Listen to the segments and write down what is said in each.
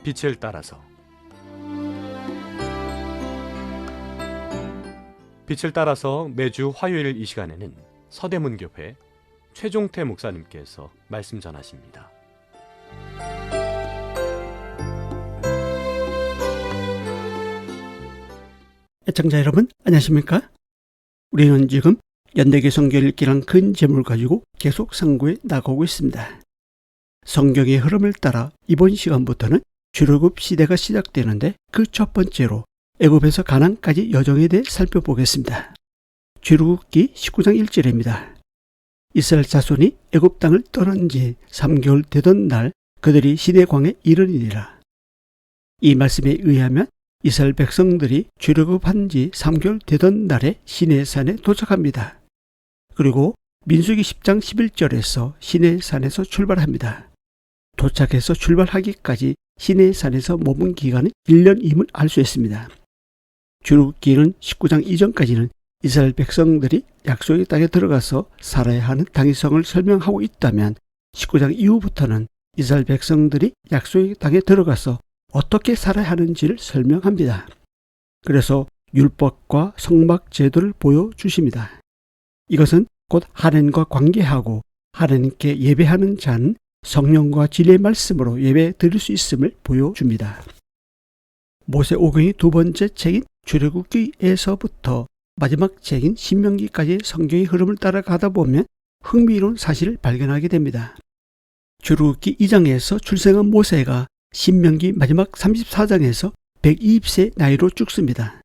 빛을 따라서. 빛을 따라서 매주 화요일 이 시간에는 서대문교회 최종태 목사님께서 말씀 전하십니다. 애청자 여러분, 안녕하십니까? 우리는 지금 연대기 성경 읽기란 큰 제목을 가지고 계속 상고해 나가고 있습니다. 성경의 흐름을 따라 이번 시간부터는 출애굽 시대가 시작되는데 그 첫 번째로 애굽에서 가나안까지 여정에 대해 살펴보겠습니다. 출애굽기 19장 1절입니다. 이스라엘 자손이 애굽 땅을 떠난 지 3개월 되던 날 그들이 시내광에 이르니라. 이 말씀에 의하면 이스라엘 백성들이 출애굽한 지 3개월 되던 날에 시내산에 도착합니다. 그리고 민수기 10장 11절에서 시내산에서 출발합니다. 도착해서 출발하기까지 시내산에서 머문 기간은 1년임을 알 수 있습니다. 출애굽기는 19장 이전까지는 이스라엘 백성들이 약속의 땅에 들어가서 살아야 하는 당위성을 설명하고 있다면 19장 이후부터는 이스라엘 백성들이 약속의 땅에 들어가서 어떻게 살아야 하는지를 설명합니다. 그래서 율법과 성막 제도를 보여주십니다. 이것은 곧 하나님과 관계하고 하나님께 예배하는 자는 성령과 진리의 말씀으로 예배 드릴 수 있음을 보여줍니다. 모세오경의 두 번째 책인 출애굽기에서부터 마지막 책인 신명기까지의 성경의 흐름을 따라가다 보면 흥미로운 사실을 발견하게 됩니다. 출애굽기 2장에서 출생한 모세가 신명기 마지막 34장에서 120세 나이로 죽습니다.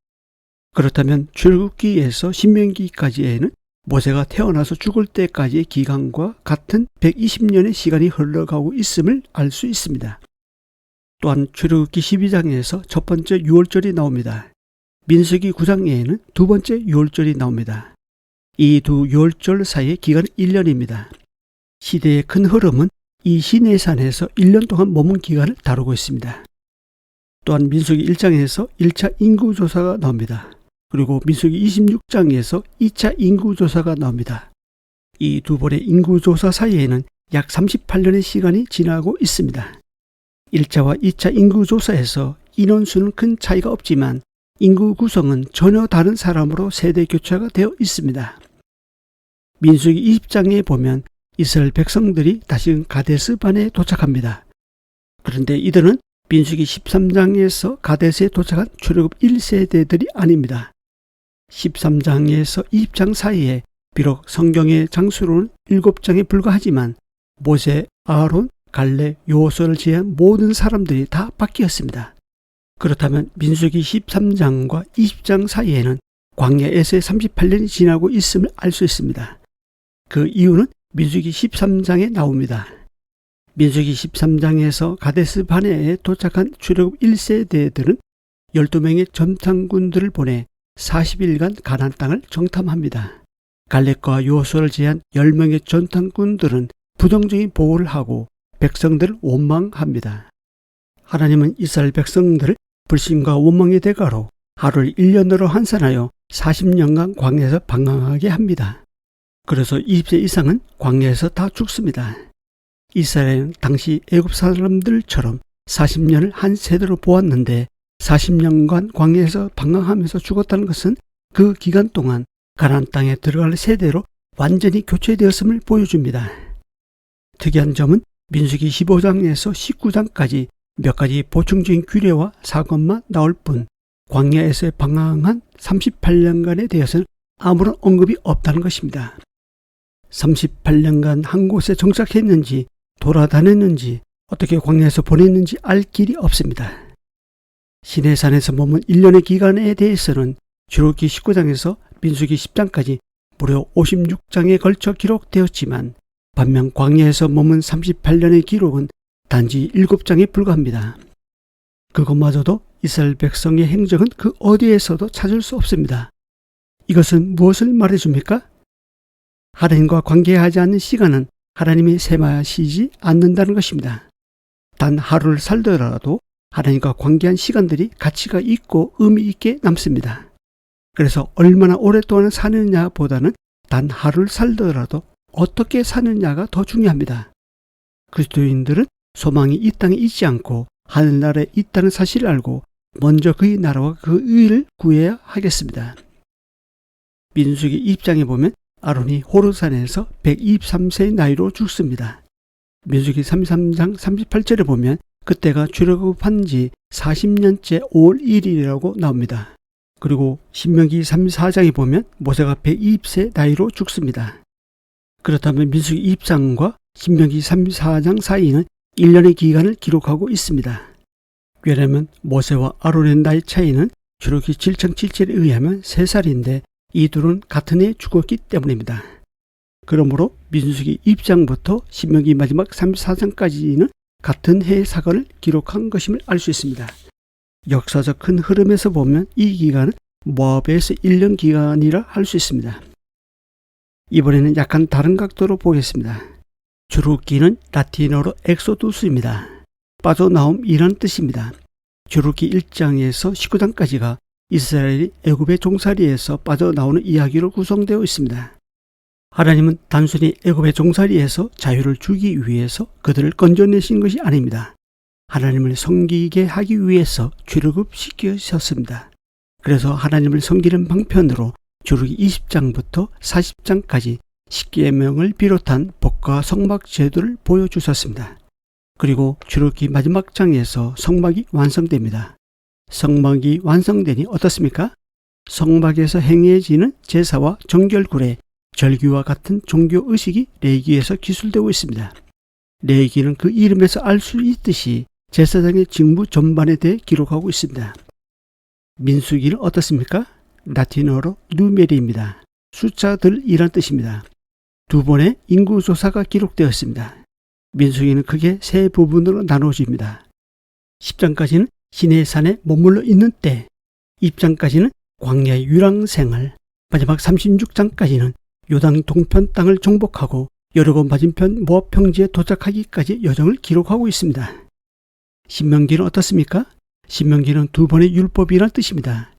그렇다면 출애굽기에서 신명기까지에는 모세가 태어나서 죽을 때까지의 기간과 같은 120년의 시간이 흘러가고 있음을 알 수 있습니다. 또한 출애굽기 12장에서 첫 번째 유월절이 나옵니다. 민수기 9장에는 두 번째 유월절이 나옵니다. 이 두 유월절 사이의 기간은 1년입니다. 시대의 큰 흐름은 이 시내산에서 1년 동안 머문 기간을 다루고 있습니다. 또한 민수기 1장에서 1차 인구조사가 나옵니다. 그리고 민수기 26장에서 2차 인구조사가 나옵니다. 이 두 번의 인구조사 사이에는 약 38년의 시간이 지나고 있습니다. 1차와 2차 인구조사에서 인원수는 큰 차이가 없지만 인구 구성은 전혀 다른 사람으로 세대 교체가 되어 있습니다. 민수기 20장에 보면 이스라엘 백성들이 다시금 가데스 반에 도착합니다. 그런데 이들은 민수기 13장에서 가데스에 도착한 출애굽 1세대들이 아닙니다. 13장에서 20장 사이에 비록 성경의 장수로는 7장에 불과하지만 모세, 아론, 갈렙, 여호수아를 제외한 모든 사람들이 다 바뀌었습니다. 그렇다면 민수기 13장과 20장 사이에는 광야에서의 38년이 지나고 있음을 알 수 있습니다. 그 이유는 민수기 13장에 나옵니다. 민수기 13장에서 가데스 바네에 도착한 출애굽 1세대들은 12명의 전탐꾼들을 보내 40일간 가나안 땅을 정탐합니다. 갈렙과 여호수아를 제외한 10명의 전탐꾼들은 부정적인 보고를 하고 백성들을 원망합니다. 하나님은 이스라엘 백성들을 불신과 원망의 대가로 하루를 1년으로 환산하여 40년간 광야에서 방황하게 합니다. 그래서 20세 이상은 광야에서 다 죽습니다. 이스라엘은 당시 애굽 사람들처럼 40년을 한 세대로 보았는데 40년간 광야에서 방황하면서 죽었다는 것은 그 기간 동안 가나안 땅에 들어갈 세대로 완전히 교체되었음을 보여줍니다. 특이한 점은 민수기 15장에서 19장까지 몇 가지 보충적인 규례와 사건만 나올 뿐 광야에서의 방황한 38년간에 대해서는 아무런 언급이 없다는 것입니다. 38년간 한 곳에 정착했는지 돌아다녔는지 어떻게 광야에서 보냈는지 알 길이 없습니다. 시내산에서 머문 1년의 기간에 대해서는 출애굽기 19장에서 민수기 10장까지 무려 56장에 걸쳐 기록되었지만 반면 광야에서 머문 38년의 기록은 단지 7장에 불과합니다. 그것마저도 이스라엘 백성의 행적은 그 어디에서도 찾을 수 없습니다. 이것은 무엇을 말해줍니까? 하나님과 관계하지 않는 시간은 하나님이 셈하시지 않는다는 것입니다. 단 하루를 살더라도 하나님과 관계한 시간들이 가치가 있고 의미 있게 남습니다. 그래서 얼마나 오랫동안 사느냐보다는 단 하루를 살더라도 어떻게 사느냐가 더 중요합니다. 그리스도인들은 소망이 이 땅에 있지 않고 하늘나라에 있다는 사실을 알고 먼저 그의 나라와 그 의를 구해야 하겠습니다. 민수기 입장에 보면 아론이 호르산에서 123세의 나이로 죽습니다. 민수기 33장 38절에 보면 그때가 출애굽한 지 40년째 5월 1일이라고 나옵니다. 그리고 신명기 34장에 보면 모세가 120세 나이로 죽습니다. 그렇다면 민수기 2장과 신명기 34장 사이는 1년의 기간을 기록하고 있습니다. 왜냐하면 모세와 아론의 나이 차이는 출애굽기 7장 7절에 의하면 3살인데 이 둘은 같은 해에 죽었기 때문입니다. 그러므로 민수기 2장부터 신명기 마지막 34장까지는 같은 해의 사건을 기록한 것임을 알 수 있습니다. 역사적 큰 흐름에서 보면 이 기간은 모압에서 1년 기간이라 할 수 있습니다. 이번에는 약간 다른 각도로 보겠습니다. 출애굽기는 라틴어로 엑소두스입니다. 빠져나옴이란 뜻입니다. 출애굽기 1장에서 19장까지가 이스라엘이 애굽의 종살이에서 빠져나오는 이야기로 구성되어 있습니다. 하나님은 단순히 애굽의 종살이에서 자유를 주기 위해서 그들을 건져내신 것이 아닙니다. 하나님을 섬기게 하기 위해서 출애굽시키셨습니다. 그래서 하나님을 섬기는 방편으로 출애굽기 20장부터 40장까지 십계명을 비롯한 복과 성막 제도를 보여주셨습니다. 그리고 출애굽기 마지막 장에서 성막이 완성됩니다. 성막이 완성되니 어떻습니까? 성막에서 행해지는 제사와 정결구례, 절기와 같은 종교의식이 레위기에서 기술되고 있습니다. 레위기는 그 이름에서 알 수 있듯이 제사장의 직무 전반에 대해 기록하고 있습니다. 민수기는 어떻습니까? 라틴어로 누메리입니다. 숫자들이란 뜻입니다. 2번의 인구조사가 기록되었습니다. 민수기는 크게 3부분으로 나누어집니다. 10장까지는 시내산에 머물러 있는 때, 2장까지는 광야의 유랑생활, 마지막 36장까지는 요단 동편 땅을 정복하고 여리고 맞은편 모압 평지에 도착하기까지 여정을 기록하고 있습니다. 신명기는 어떻습니까? 신명기는 2번의 율법이란 뜻입니다.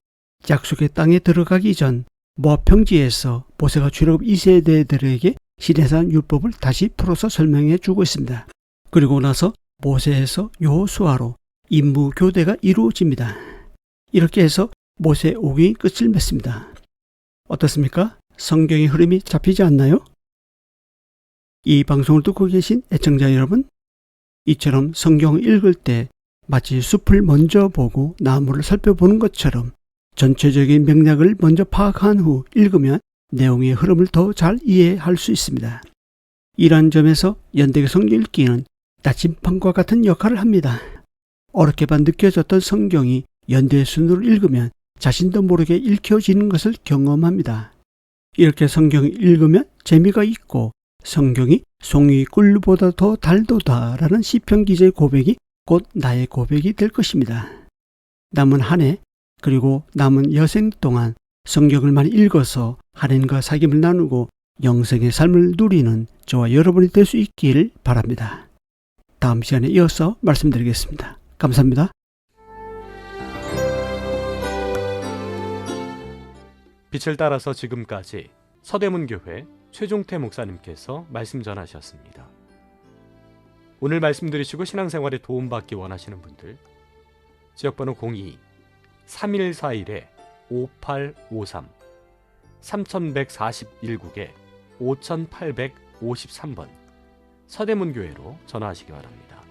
약속의 땅에 들어가기 전 모압 평지에서 모세가 출애굽 2세대들에게 시내산 율법을 다시 풀어서 설명해 주고 있습니다. 그리고 나서 모세에서 여호수아로 임무 교대가 이루어집니다. 이렇게 해서 모세 오경이 끝을 맺습니다. 어떻습니까? 성경의 흐름이 잡히지 않나요? 이 방송을 듣고 계신 애청자 여러분, 이처럼 성경을 읽을 때 마치 숲을 먼저 보고 나무를 살펴보는 것처럼 전체적인 맥락을 먼저 파악한 후 읽으면 내용의 흐름을 더 잘 이해할 수 있습니다. 이러한 점에서 연대기 성경 읽기는 나침판과 같은 역할을 합니다. 어렵게만 느껴졌던 성경이 연대의 순으로 읽으면 자신도 모르게 읽혀지는 것을 경험합니다. 이렇게 성경을 읽으면 재미가 있고 성경이 송이 꿀보다 더 달도다라는 시편 기자의 고백이 곧 나의 고백이 될 것입니다. 남은 한 해 그리고 남은 여생 동안 성경을 많이 읽어서 하나님과 사귐을 나누고 영생의 삶을 누리는 저와 여러분이 될 수 있기를 바랍니다. 다음 시간에 이어서 말씀드리겠습니다. 감사합니다. 빛을 따라서 지금까지 서대문교회 최종태 목사님께서 말씀 전하셨습니다. 오늘 말씀 들으시고 신앙생활에 도움받기 원하시는 분들 지역번호 02-3141-5853 3141국에 5853번 서대문교회로 전화하시기 바랍니다.